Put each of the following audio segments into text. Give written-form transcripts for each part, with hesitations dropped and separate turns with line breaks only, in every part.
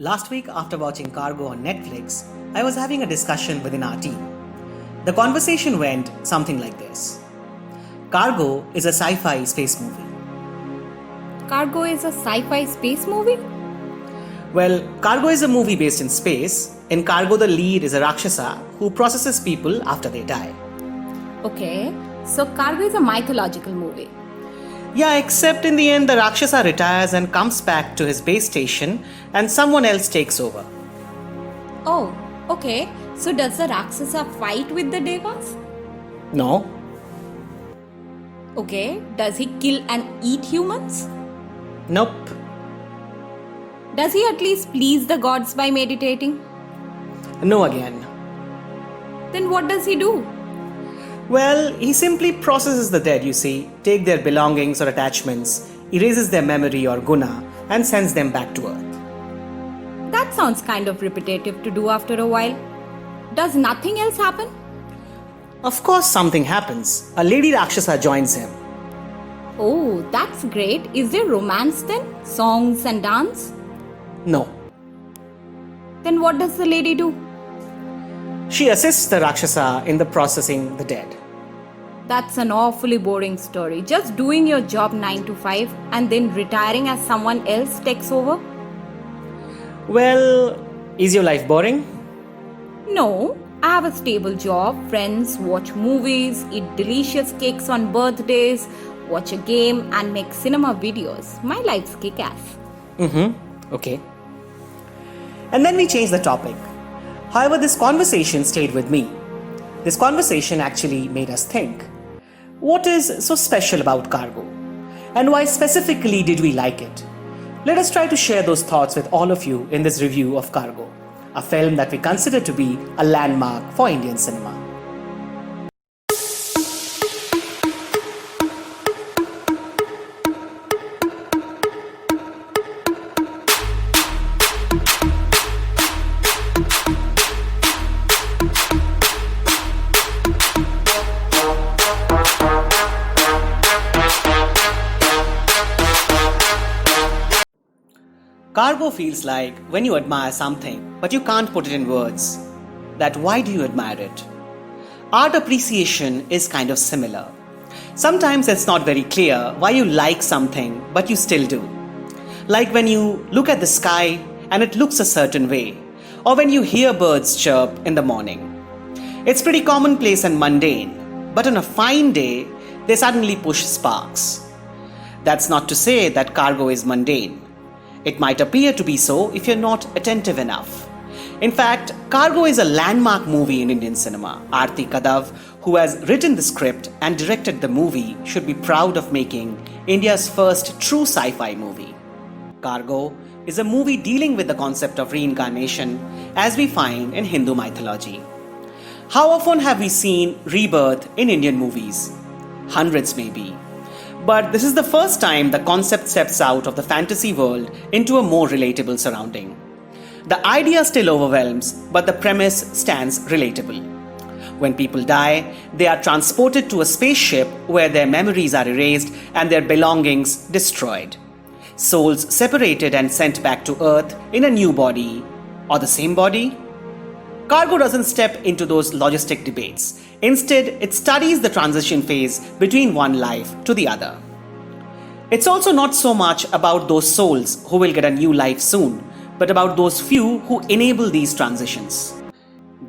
Last week, after watching Cargo on Netflix, I was having a discussion within our team. The conversation went something like this. Cargo is a sci-fi space movie.
Cargo is a sci-fi space movie?
Well, Cargo is a movie based in space. In Cargo, the lead is a Rakshasa who processes people after they die.
Okay, so Cargo is a mythological movie.
Yeah, except in the end, the Rakshasa retires and comes back to his base station and someone else takes over.
Oh, okay. So does the Rakshasa fight with the Devas?
No.
Okay, does he kill and eat humans?
Nope.
Does he at least please the gods by meditating?
No again.
Then what does he do?
Well, he simply processes the dead, you see, take their belongings or attachments, erases their memory or guna, and sends them back to earth.
That sounds kind of repetitive to do after a while. Does nothing else happen?
Of course something happens. A lady Rakshasa joins him.
Oh, that's great. Is there romance then? Songs and dance?
No.
Then what does the lady do?
She assists the Rakshasa in the processing the dead.
That's an awfully boring story. Just doing your job 9 to 5 and then retiring as someone else takes over?
Well, is your life boring?
No, I have a stable job, friends, watch movies, eat delicious cakes on birthdays, watch a game and make cinema videos. My life's kick-ass.
Okay. And then we changed the topic. However, this conversation stayed with me. This conversation actually made us think. What is so special about Cargo? And why specifically did we like it? Let us try to share those thoughts with all of you in this review of Cargo, a film that we consider to be a landmark for Indian cinema. Cargo feels like when you admire something, but you can't put it in words, that why do you admire it? Art appreciation is kind of similar. Sometimes it's not very clear why you like something, but you still do. Like when you look at the sky and it looks a certain way, or when you hear birds chirp in the morning. It's pretty commonplace and mundane, but on a fine day, they suddenly push sparks. That's not to say that Cargo is mundane. It might appear to be so if you're not attentive enough. In fact, Cargo is a landmark movie in Indian cinema. Arati Kadav, who has written the script and directed the movie, should be proud of making India's first true sci-fi movie. Cargo is a movie dealing with the concept of reincarnation as we find in Hindu mythology. How often have we seen rebirth in Indian movies? Hundreds maybe. But this is the first time the concept steps out of the fantasy world into a more relatable surrounding. The idea still overwhelms, but the premise stands relatable. When people die, they are transported to a spaceship where their memories are erased and their belongings destroyed. Souls separated and sent back to Earth in a new body, or the same body? Cargo doesn't step into those logistic debates. Instead, it studies the transition phase between one life to the other. It's also not so much about those souls who will get a new life soon, but about those few who enable these transitions.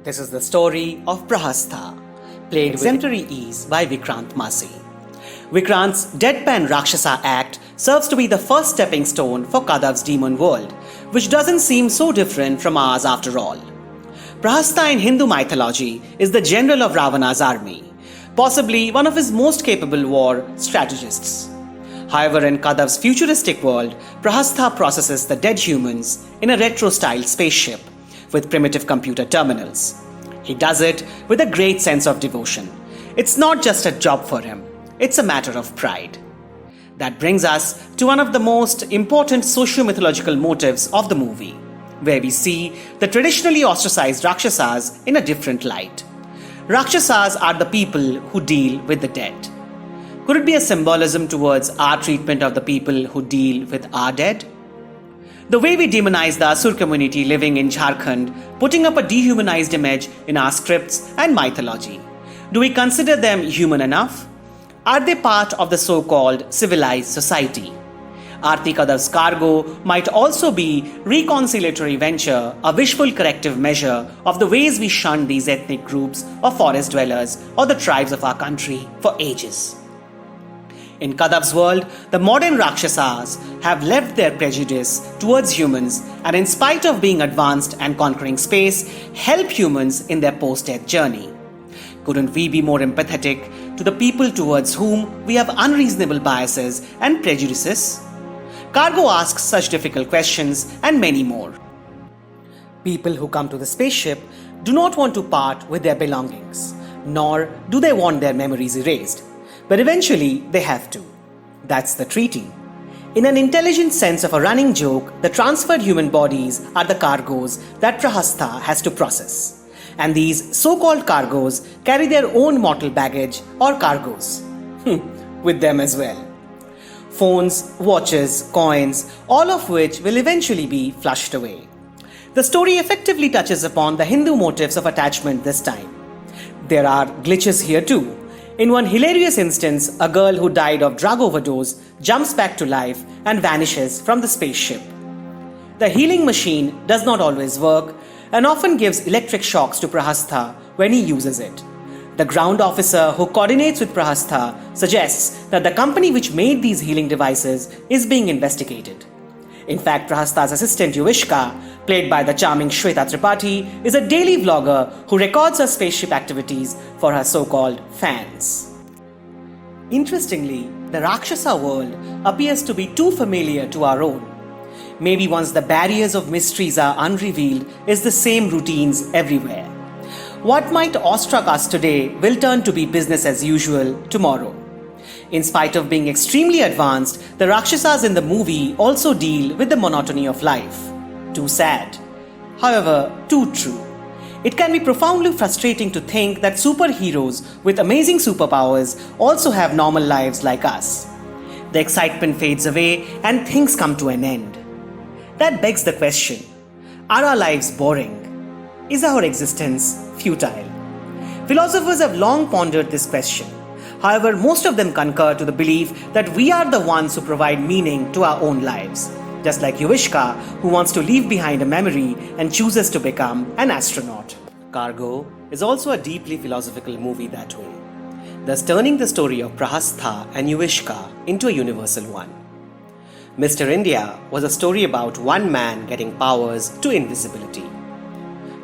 This is the story of Prahastha, played with exemplary ease by Vikrant Massey. Vikrant's deadpan Rakshasa act serves to be the first stepping stone for Kadav's demon world, which doesn't seem so different from ours after all. Prahastha in Hindu mythology is the general of Ravana's army, possibly one of his most capable war strategists. However, in Kadav's futuristic world, Prahastha processes the dead humans in a retro-style spaceship with primitive computer terminals. He does it with a great sense of devotion. It's not just a job for him, it's a matter of pride. That brings us to one of the most important socio-mythological motives of the movie, where we see the traditionally ostracized Rakshasas in a different light. Rakshasas are the people who deal with the dead. Could it be a symbolism towards our treatment of the people who deal with our dead? The way we demonize the Asur community living in Jharkhand, putting up a dehumanized image in our scripts and mythology. Do we consider them human enough? Are they part of the so-called civilized society? Arati Kadav's cargo might also be reconciliatory venture, a wishful corrective measure of the ways we shunned these ethnic groups or forest dwellers or the tribes of our country for ages. In Kadav's world, the modern Rakshasas have left their prejudice towards humans and, in spite of being advanced and conquering space, help humans in their post-death journey. Couldn't we be more empathetic to the people towards whom we have unreasonable biases and prejudices? Cargo asks such difficult questions and many more. People who come to the spaceship do not want to part with their belongings, nor do they want their memories erased. But eventually, they have to. That's the treaty. In an intelligent sense of a running joke, the transferred human bodies are the cargoes that Prahastha has to process. And these so-called cargoes carry their own mortal baggage or cargoes with them as well. Phones, watches, coins, all of which will eventually be flushed away. The story effectively touches upon the Hindu motives of attachment this time. There are glitches here too. In one hilarious instance, a girl who died of drug overdose jumps back to life and vanishes from the spaceship. The healing machine does not always work and often gives electric shocks to Prahastha when he uses it. The ground officer who coordinates with Prahastha suggests that the company which made these healing devices is being investigated. In fact, Prahastha's assistant Yuvishka, played by the charming Sweta Tripathi, is a daily vlogger who records her spaceship activities for her so-called fans. Interestingly, the Rakshasa world appears to be too familiar to our own. Maybe once the barriers of mysteries are unrevealed, is the same routines everywhere. What might awestruck us today will turn to be business as usual tomorrow. In spite of being extremely advanced, the Rakshasas in the movie also deal with the monotony of life. Too sad. However, too true. It can be profoundly frustrating to think that superheroes with amazing superpowers also have normal lives like us. The excitement fades away and things come to an end. That begs the question, are our lives boring? Is our existence futile? Philosophers have long pondered this question. However, most of them concur to the belief that we are the ones who provide meaning to our own lives, just like Yuvishka, who wants to leave behind a memory and chooses to become an astronaut. Cargo is also a deeply philosophical movie that way, thus turning the story of Prahastha and Yuvishka into a universal one. Mr. India was a story about one man getting powers to invisibility.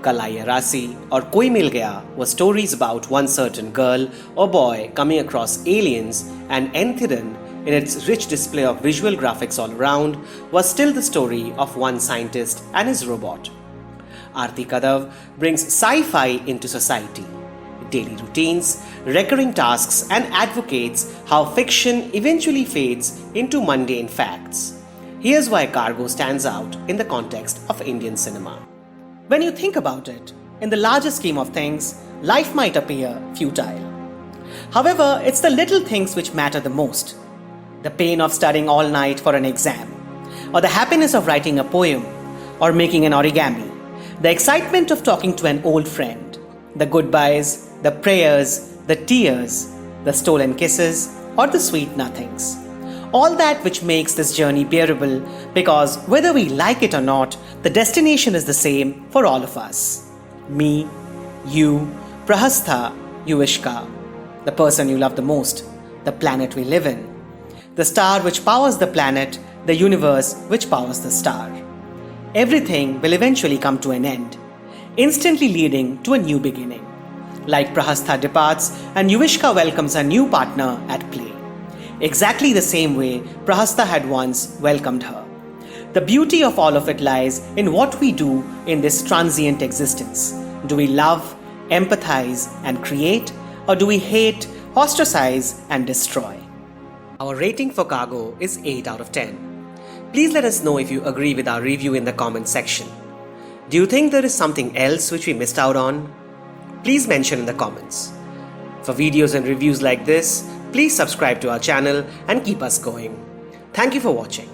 Kalai Rasi or Koi Mil Gaya was stories about one certain girl or boy coming across aliens, and Enthiran, in its rich display of visual graphics all around, was still the story of one scientist and his robot. Arati Kadav brings sci-fi into society, daily routines, recurring tasks, and advocates how fiction eventually fades into mundane facts. Here's why Cargo stands out in the context of Indian cinema. When you think about it, in the larger scheme of things, life might appear futile. However, it's the little things which matter the most. The pain of studying all night for an exam, or the happiness of writing a poem, or making an origami, the excitement of talking to an old friend, the goodbyes, the prayers, the tears, the stolen kisses, or the sweet nothings. All that which makes this journey bearable, because whether we like it or not, the destination is the same for all of us. Me, you, Prahastha, Yuvishka, the person you love the most, the planet we live in, the star which powers the planet, the universe which powers the star. Everything will eventually come to an end, instantly leading to a new beginning. Like Prahastha departs and Yuvishka welcomes her new partner at play. Exactly the same way Prahastha had once welcomed her. The beauty of all of it lies in what we do in this transient existence. Do we love, empathize, and create, or do we hate, ostracize, and destroy? Our rating for Cargo is 8 out of 10. Please let us know if you agree with our review in the comment section. Do you think there is something else which we missed out on? Please mention in the comments. For videos and reviews like this, please subscribe to our channel and keep us going. Thank you for watching.